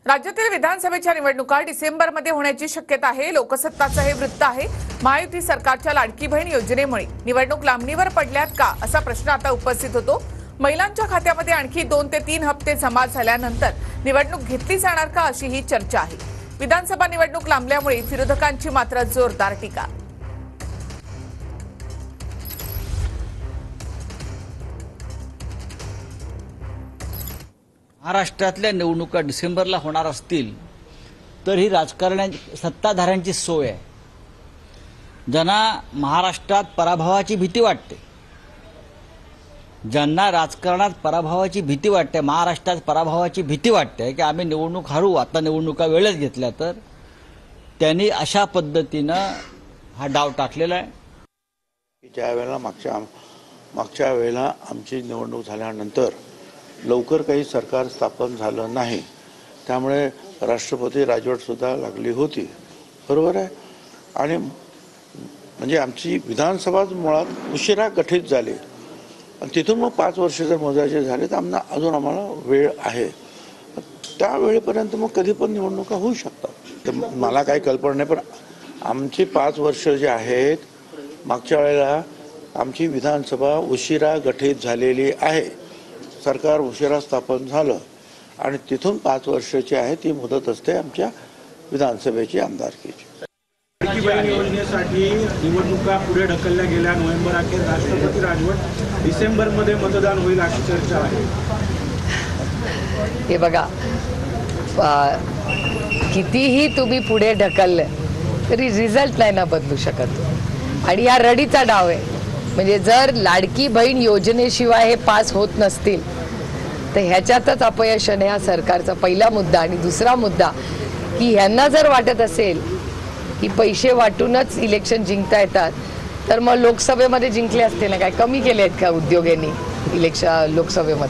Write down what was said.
राज्यातील विधानसभेच्या निवडणुका डिसेंबरमध्ये होण्याची शक्यता आहे। लोकसत्ताचं हे वृत्त आहे। महायुती सरकारच्या लाडकी बहीण योजनेमुळे निवडणूक लांबणीवर पडल्यात का असा प्रश्न आता उपस्थित होतो। महिलांच्या खात्यामध्ये आणखी 2 ते 3 हप्ते जमा झाल्यानंतर निवडणूक घेतली जाणार का अशी ही चर्चा आहे। विधानसभा निवडणूक लांबल्यामुळे विरोधकांची मात्र जोरदार टीका। महाराष्ट्रातल्या निवडणुका डिसेंबरला होणार असतील तर ही सत्ताधाऱ्यांची सोय आहे। ज्यांना महाराष्ट्रात पराभवाची भीती वाटते, ज्यांना राजकारणात पराभवाची भीती वाटते, महाराष्ट्रात पराभवाची भीती वाटते की आम्ही निवडणूक हरू, आता निवडणुका वेळेत घेतल्या, तर त्यांनी अशा पद्धतीनं हा डाव टाकलेला आहे। ज्या वेळेला मागच्या वेळेला आमची निवडणूक झाल्यानंतर लवकर काही सरकार स्थापन झालं नाही, त्यामुळे राष्ट्रपती राजवट सुद्धा लागली होती, बरोबर आहे। आणि म्हणजे आमची विधानसभा मुळात उशिरा गठीत झाली आणि तिथून मग 5 वर्ष जर मोजायचे झाले तर आम्हाला वेळ आहे। त्या वेळेपर्यंत मग कधी पण निवडणुका होऊ शकतात। तर मला काही कल्पना नाही, पण आमची 5 वर्ष जे आहेत, मागच्या वेळेला आमची विधानसभा उशिरा गठीत झालेली आहे, सरकार उशिरा स्थापन झालं आणि तिथून 5 वर्षाची आहे ती मुदत असते आमच्या विधानसभेची आमदारकीची। लाडकी बहीण योजनेसाठी निवडणुका पुढे ढकलल्या गेल्या। नोव्हेंबर अखेर राष्ट्रपती राजवट, डिसेंबरमध्ये मतदान होईल अशी चर्चा आहे। हे बघा, कितीही तुम्ही पुढे ढकललं तरी रिझल्ट नाही ना बदलू शकत आणि हा रडीचा डाव आहे। म्हणजे जर लाडकी बहीण योजनेशिवाय हे पास होत नसतील तर ह्याच्यातच अपयश आहे हा सरकारचा पहिला मुद्दा। आणि दुसरा मुद्दा की ह्यांना जर वाटत असेल की पैसे वाटूनच इलेक्शन जिंकता येतात तर मग लोकसभेमध्ये जिंकले असते ना, काय कमी केले आहेत का उद्योगांनी लोकसभेमध्ये?